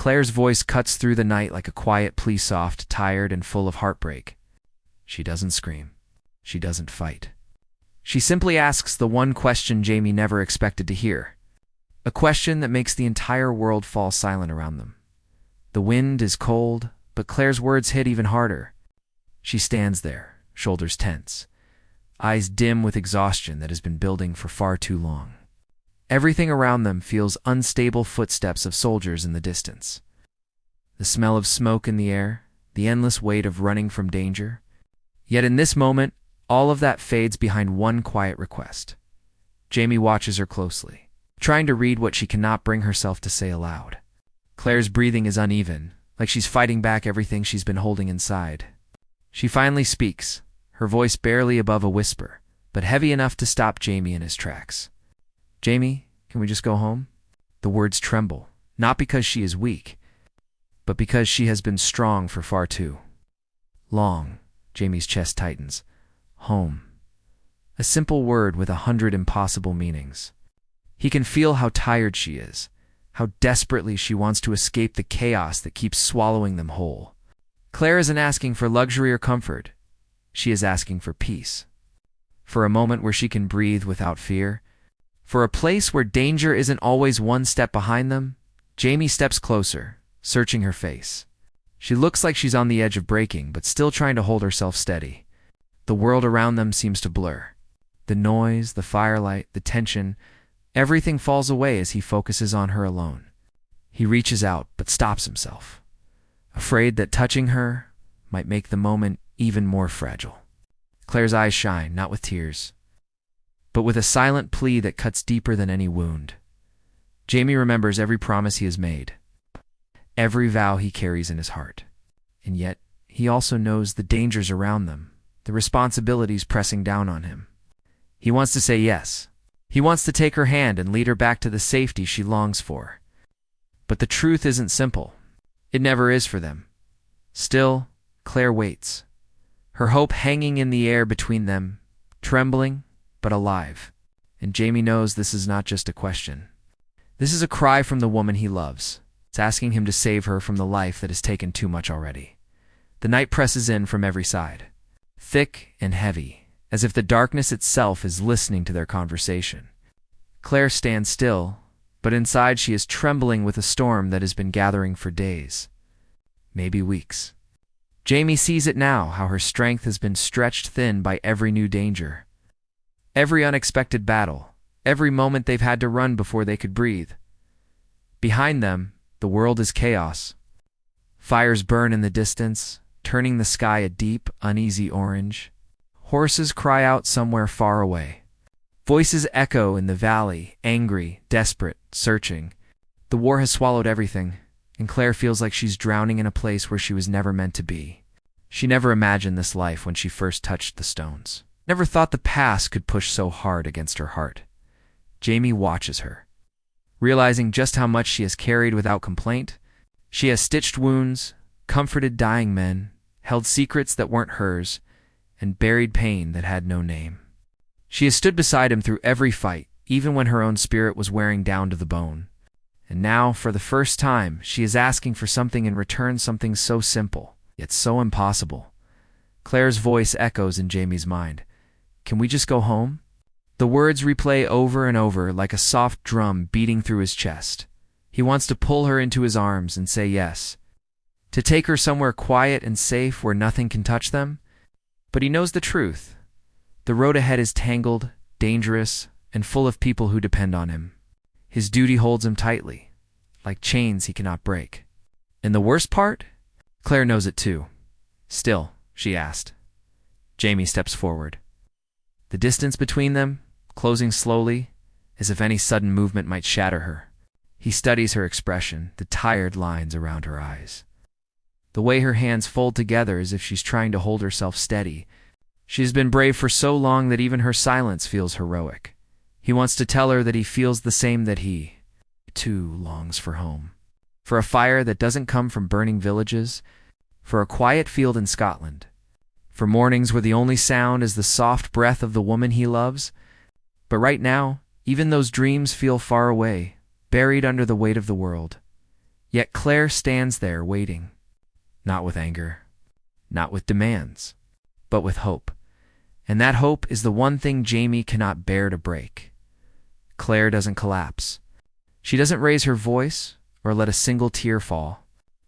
Claire's voice cuts through the night like a quiet plea, soft, tired, and full of heartbreak. She doesn't scream. She doesn't fight. She simply asks the one question Jamie never expected to hear. A question that makes the entire world fall silent around them. The wind is cold, but Claire's words hit even harder. She stands there, shoulders tense, eyes dim with exhaustion that has been building for far too long. Everything around them feels unstable footsteps of soldiers in the distance. The smell of smoke in the air, the endless weight of running from danger. Yet in this moment, all of that fades behind one quiet request. Jamie watches her closely, trying to read what she cannot bring herself to say aloud. Claire's breathing is uneven, like she's fighting back everything she's been holding inside. She finally speaks, her voice barely above a whisper, but heavy enough to stop Jamie in his tracks. "Jamie, can we just go home?" The words tremble, not because she is weak, but because she has been strong for far too long. Jamie's chest tightens. Home. A simple word with 100 impossible meanings. He can feel how tired she is, how desperately she wants to escape the chaos that keeps swallowing them whole. Claire isn't asking for luxury or comfort. She is asking for peace. For a moment where she can breathe without fear. For a place where danger isn't always one step behind them. Jamie steps closer, searching her face. She looks like she's on the edge of breaking, but still trying to hold herself steady. The world around them seems to blur. The noise, the firelight, the tension, everything falls away as he focuses on her alone. He reaches out, but stops himself, afraid that touching her might make the moment even more fragile. Claire's eyes shine, not with tears, but with a silent plea that cuts deeper than any wound. Jamie remembers every promise he has made, every vow he carries in his heart. And yet, he also knows the dangers around them, the responsibilities pressing down on him. He wants to say yes. He wants to take her hand and lead her back to the safety she longs for. But the truth isn't simple. It never is for them. Still, Claire waits, her hope hanging in the air between them, trembling but alive. And Jamie knows this is not just a question. This is a cry from the woman he loves. It's asking him to save her from the life that has taken too much already. The night presses in from every side, thick and heavy, as if the darkness itself is listening to their conversation. Claire stands still, but inside she is trembling with a storm that has been gathering for days, maybe weeks. Jamie sees it now, how her strength has been stretched thin by every new danger, every unexpected battle, every moment they've had to run before they could breathe. Behind them, the world is chaos. Fires burn in the distance, turning the sky a deep, uneasy orange. Horses cry out somewhere far away. Voices echo in the valley, angry, desperate, searching. The war has swallowed everything, and Claire feels like she's drowning in a place where she was never meant to be. She never imagined this life when she first touched the stones. Never thought the past could push so hard against her heart. Jamie watches her, realizing just how much she has carried without complaint. She has stitched wounds, comforted dying men, held secrets that weren't hers, and buried pain that had no name. She has stood beside him through every fight, even when her own spirit was wearing down to the bone. And now, for the first time, she is asking for something in return, something so simple, yet so impossible. Claire's voice echoes in Jamie's mind. "Can we just go home?" The words replay over and over like a soft drum beating through his chest. He wants to pull her into his arms and say yes, to take her somewhere quiet and safe where nothing can touch them. But he knows the truth. The road ahead is tangled, dangerous, and full of people who depend on him. His duty holds him tightly, like chains he cannot break. And the worst part? Claire knows it too. "Still," she asked. Jamie steps forward. The distance between them, closing slowly, as if any sudden movement might shatter her. He studies her expression, the tired lines around her eyes, the way her hands fold together as if she's trying to hold herself steady. She has been brave for so long that even her silence feels heroic. He wants to tell her that he feels the same, that he, too, longs for home. For a fire that doesn't come from burning villages, for a quiet field in Scotland, for mornings where the only sound is the soft breath of the woman he loves. But right now, even those dreams feel far away, buried under the weight of the world. Yet Claire stands there waiting, not with anger, not with demands, but with hope. And that hope is the one thing Jamie cannot bear to break. Claire doesn't collapse. She doesn't raise her voice or let a single tear fall,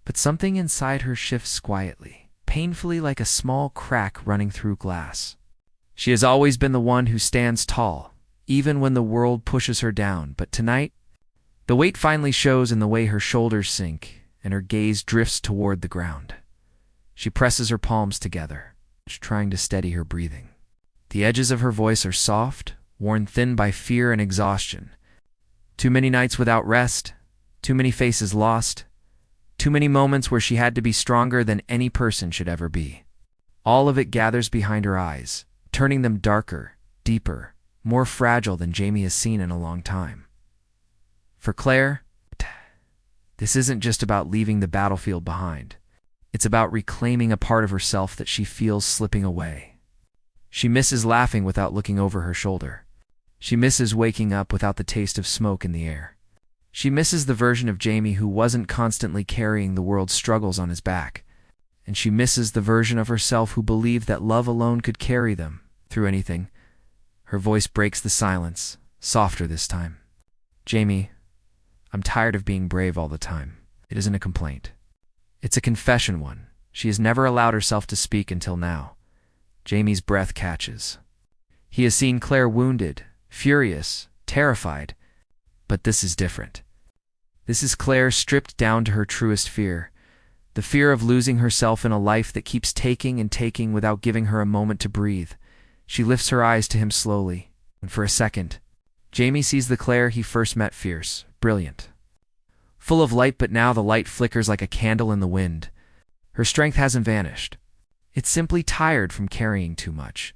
but something inside her shifts quietly, painfully, like a small crack running through glass. She has always been the one who stands tall, even when the world pushes her down, but tonight, the weight finally shows in the way her shoulders sink and her gaze drifts toward the ground. She presses her palms together, trying to steady her breathing. The edges of her voice are soft, worn thin by fear and exhaustion. Too many nights without rest, too many faces lost, too many moments where she had to be stronger than any person should ever be. All of it gathers behind her eyes, turning them darker, deeper, more fragile than Jamie has seen in a long time. For Claire, this isn't just about leaving the battlefield behind. It's about reclaiming a part of herself that she feels slipping away. She misses laughing without looking over her shoulder. She misses waking up without the taste of smoke in the air. She misses the version of Jamie who wasn't constantly carrying the world's struggles on his back. And she misses the version of herself who believed that love alone could carry them through anything. Her voice breaks the silence, softer this time. Jamie, I'm tired of being brave all the time. It isn't a complaint. It's a confession one. She has never allowed herself to speak until now. Jamie's breath catches. He has seen Claire wounded, furious, terrified. But this is different. This is Claire stripped down to her truest fear. The fear of losing herself in a life that keeps taking and taking without giving her a moment to breathe. She lifts her eyes to him slowly, and for a second, Jamie sees the Claire he first met, fierce, brilliant, full of light, but now the light flickers like a candle in the wind. Her strength hasn't vanished. It's simply tired from carrying too much.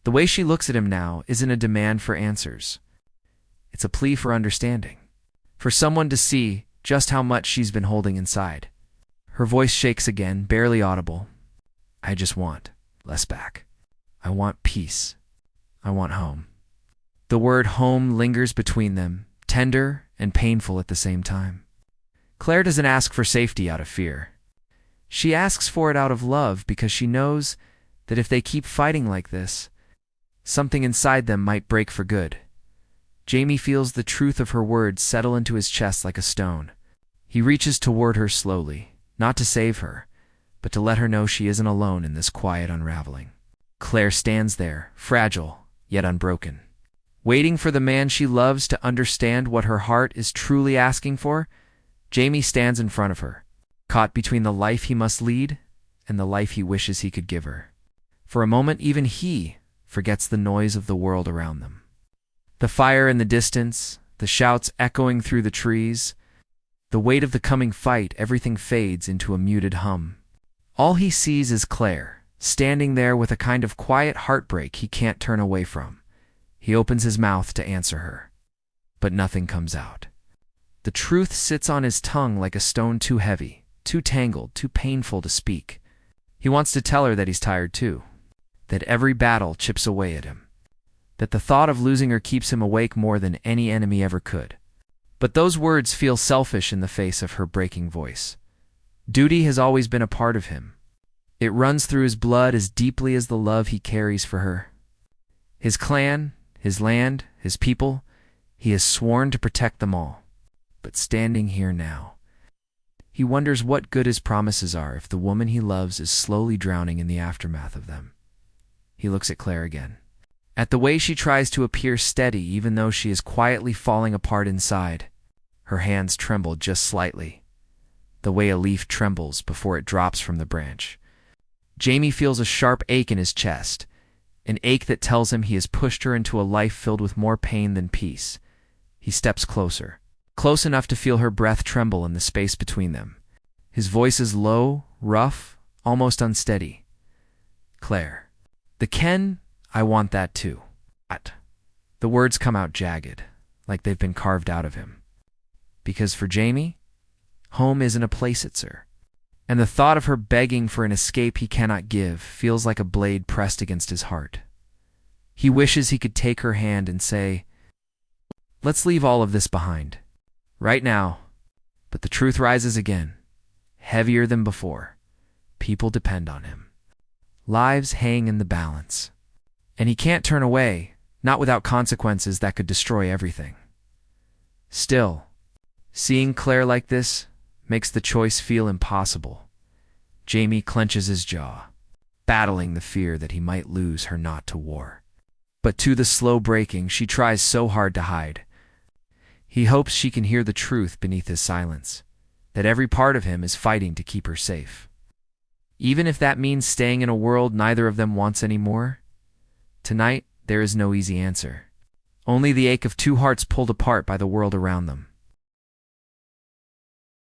The way she looks at him now isn't a demand for answers. It's a plea for understanding, for someone to see just how much she's been holding inside. Her voice shakes again, barely audible. I just want less back. I want peace. I want home. The word home lingers between them, tender and painful at the same time. Claire doesn't ask for safety out of fear. She asks for it out of love because she knows that if they keep fighting like this, something inside them might break for good. Jamie feels the truth of her words settle into his chest like a stone. He reaches toward her slowly, not to save her, but to let her know she isn't alone in this quiet unraveling. Claire stands there, fragile, yet unbroken, waiting for the man she loves to understand what her heart is truly asking for. Jamie stands in front of her, caught between the life he must lead and the life he wishes he could give her. For a moment, even he forgets the noise of the world around them. The fire in the distance, the shouts echoing through the trees, the weight of the coming fight, everything fades into a muted hum. All he sees is Claire, standing there with a kind of quiet heartbreak he can't turn away from. He opens his mouth to answer her, but nothing comes out. The truth sits on his tongue like a stone, too heavy, too tangled, too painful to speak. He wants to tell her that he's tired too, that every battle chips away at him, that the thought of losing her keeps him awake more than any enemy ever could. But those words feel selfish in the face of her breaking voice. Duty has always been a part of him. It runs through his blood as deeply as the love he carries for her. His clan, his land, his people, he has sworn to protect them all. But standing here now, he wonders what good his promises are if the woman he loves is slowly drowning in the aftermath of them. He looks at Claire again, at the way she tries to appear steady even though she is quietly falling apart inside. Her hands tremble just slightly, the way a leaf trembles before it drops from the branch. Jamie feels a sharp ache in his chest, an ache that tells him he has pushed her into a life filled with more pain than peace. He steps closer, close enough to feel her breath tremble in the space between them. His voice is low, rough, almost unsteady. Claire. The Ken, I want that too. What? The words come out jagged, like they've been carved out of him. Because for Jamie, home isn't a place, it's her. And the thought of her begging for an escape he cannot give feels like a blade pressed against his heart. He wishes he could take her hand and say, let's leave all of this behind. Right now. But the truth rises again, heavier than before. People depend on him. Lives hang in the balance. And he can't turn away, not without consequences that could destroy everything. Still, seeing Claire like this makes the choice feel impossible. Jamie clenches his jaw, battling the fear that he might lose her not to war. But to the slow breaking she tries so hard to hide. He hopes she can hear the truth beneath his silence, that every part of him is fighting to keep her safe. Even if that means staying in a world neither of them wants anymore. Tonight, there is no easy answer. Only the ache of two hearts pulled apart by the world around them.